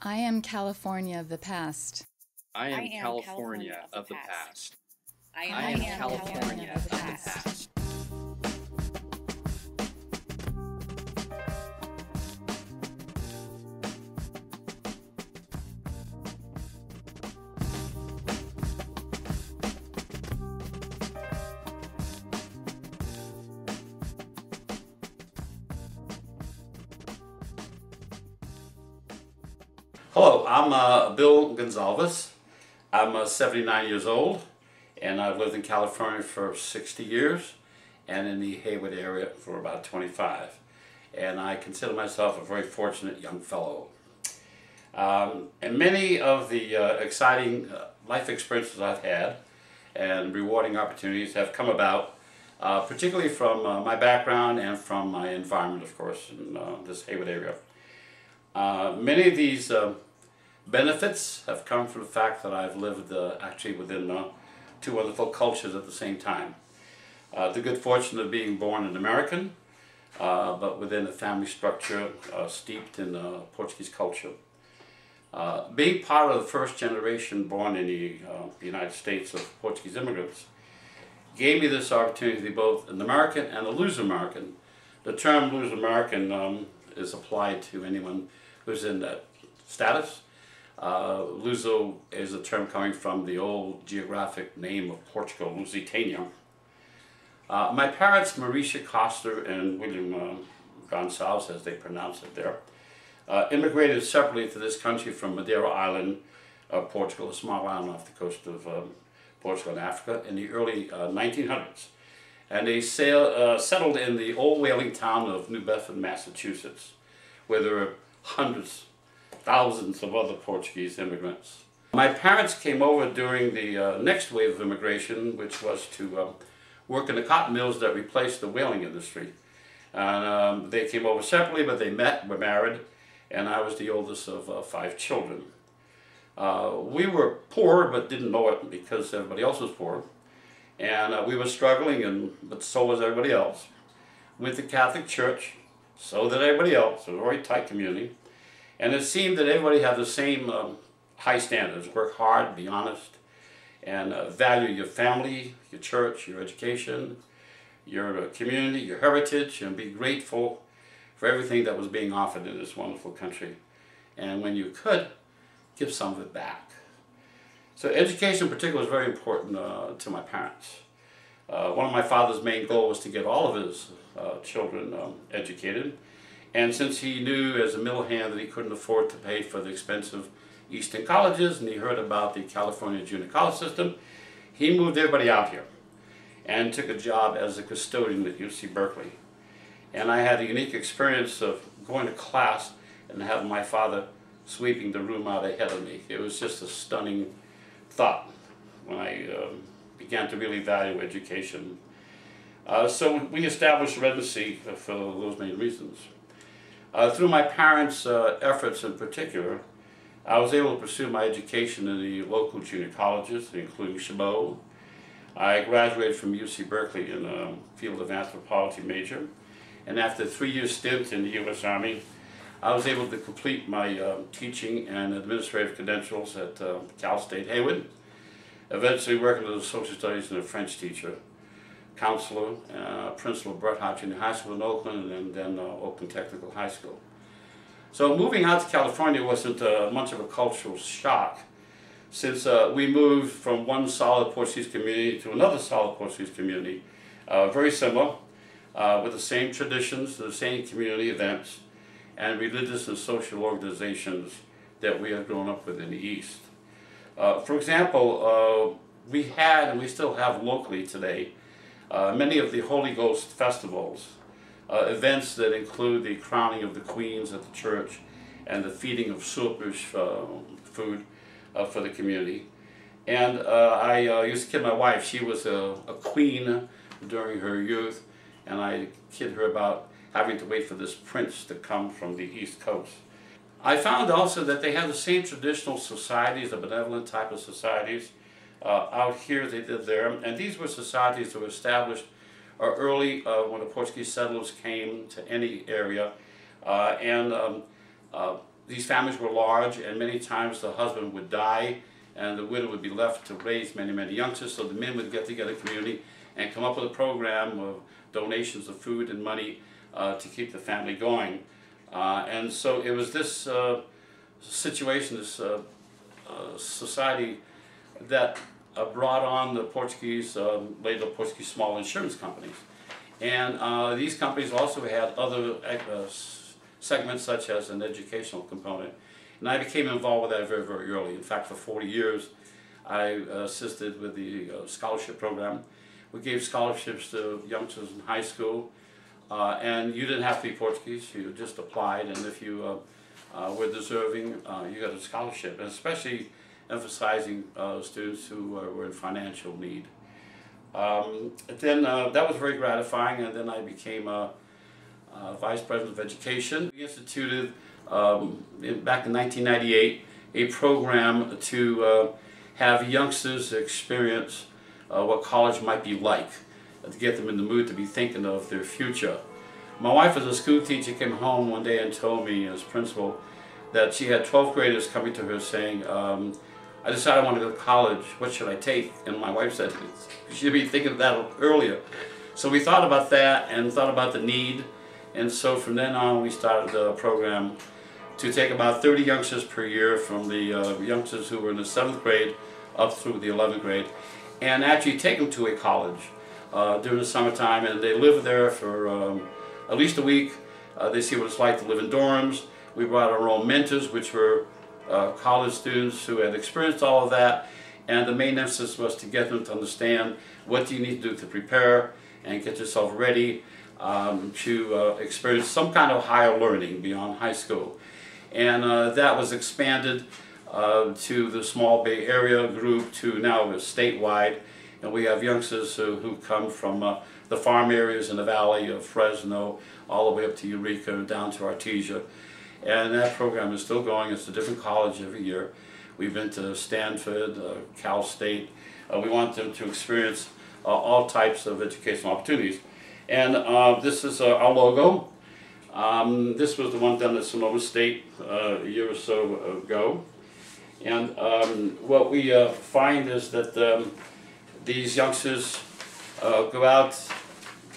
I am California of the past. I am California of the past. I I am am California California of the past. Hello, I'm Bill Gonsalves. I'm 79 years old, and I've lived in California for 60 years, and in the Hayward area for about 25. And I consider myself a very fortunate young fellow. And many of the exciting life experiences I've had and rewarding opportunities have come about particularly from my background and from my environment, of course, in this Hayward area. Many of these benefits have come from the fact that I've lived actually within two wonderful cultures at the same time. The good fortune of being born an American, but within a family structure steeped in Portuguese culture. Being part of the first generation born in the United States of Portuguese immigrants gave me this opportunity to be both an American and a Luso-American. The term Luso-American is applied to anyone who's in that status. Luso is a term coming from the old geographic name of Portugal, Lusitania. My parents, Mauricia Coster and William Gonsalves, as they pronounce it there, immigrated separately to this country from Madeira Island, Portugal, a small island off the coast of Portugal and Africa, in the early 1900s. And they settled in the old whaling town of New Bedford, Massachusetts, where there were hundreds, thousands of other Portuguese immigrants. My parents came over during the next wave of immigration, which was to work in the cotton mills that replaced the whaling industry. And they came over separately, but they met, were married, and I was the oldest of 5 children. We were poor, but didn't know it because everybody else was poor. And we were struggling, but so was everybody else. Went to Catholic church, so did everybody else. It was a very tight community. And it seemed that everybody had the same high standards. Work hard, be honest, and value your family, your church, your education, your community, your heritage, and be grateful for everything that was being offered in this wonderful country. And when you could, give some of it back. So education in particular was very important to my parents. One of my father's main goals was to get all of his children educated. And since he knew as a middle hand that he couldn't afford to pay for the expensive Eastern colleges, and he heard about the California junior college system, he moved everybody out here and took a job as a custodian at UC Berkeley. And I had a unique experience of going to class and having my father sweeping the room out ahead of me. It was just a stunning thought when I began to really value education. So we established residency for those main reasons. Through my parents' efforts in particular, I was able to pursue my education in the local junior colleges, including Chabot. I graduated from UC Berkeley in a field of anthropology major, and after a 3-year stint in the U.S. Army, I was able to complete my teaching and administrative credentials at Cal State Hayward, eventually working as a social studies and a French teacher, counselor, principal of Bret Harte Junior High School in Oakland, and then Oakland Technical High School. So moving out to California wasn't much of a cultural shock, since we moved from one solid Portuguese community to another solid Portuguese community, very similar, with the same traditions, the same community events, and religious and social organizations that we had grown up with in the East. For example, we had, and we still have locally today, many of the Holy Ghost festivals, events that include the crowning of the queens at the church and the feeding of soopers food for the community. And I used to kid my wife. She was a queen during her youth, and I kid her about having to wait for this prince to come from the East Coast. I found also that they have the same traditional societies, the benevolent type of societies, out here they did there, and these were societies that were established early when the Portuguese settlers came to any area, and these families were large, and many times the husband would die and the widow would be left to raise many, many youngsters. So the men would get together in the community and come up with a program of donations of food and money to keep the family going. And so it was this situation, this society that brought on the Portuguese, later Portuguese small insurance companies. And these companies also had other segments such as an educational component. And I became involved with that very, very early. In fact, for 40 years, I assisted with the scholarship program. We gave scholarships to youngsters in high school. And you didn't have to be Portuguese, you just applied, and if you were deserving, you got a scholarship, and especially emphasizing students who were in financial need. Then that was very gratifying, and then I became Vice President of Education. We instituted, back in 1998, a program to have youngsters experience what college might be like, to get them in the mood to be thinking of their future. My wife, as a school teacher, came home one day and told me as principal that she had 12th graders coming to her saying, I decided I want to go to college, what should I take? And my wife said, you should be thinking of that earlier. So we thought about that and thought about the need, and so from then on we started a program to take about 30 youngsters per year, from the youngsters who were in the 7th grade up through the 11th grade, and actually take them to a college during the summertime, and they live there for at least a week. They see what it's like to live in dorms. We brought our own mentors, which were college students who had experienced all of that, and the main emphasis was to get them to understand what do you need to do to prepare and get yourself ready to experience some kind of higher learning beyond high school. And that was expanded to the small Bay Area group to now statewide, and we have youngsters who come from the farm areas in the valley of Fresno all the way up to Eureka, down to Artesia. And that program is still going. It's a different college every year. We've been to Stanford, Cal State. We want them to experience all types of educational opportunities. And this is our logo. This was the one done at Sonoma State a year or so ago. And what we find is that these youngsters go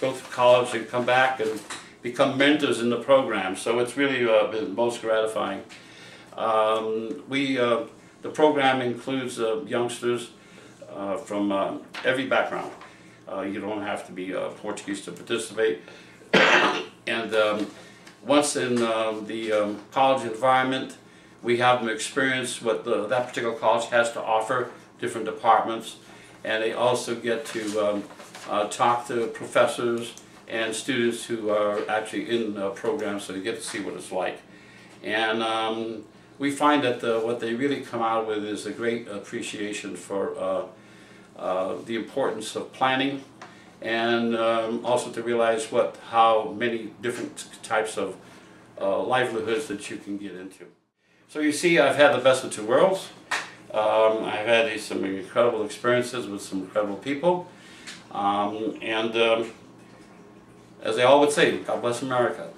to college and come back and become mentors in the program. So it's really been most gratifying. The program includes youngsters from every background. You don't have to be Portuguese to participate. And once in the college environment, we have them experience what that particular college has to offer, different departments, and they also get to talk to professors and students who are actually in programs, so they get to see what it's like. And we find that what they really come out with is a great appreciation for the importance of planning, and also to realize how many different types of livelihoods that you can get into. So you see, I've had the best of two worlds. I've had some incredible experiences with some incredible people. As they all would say, God bless America.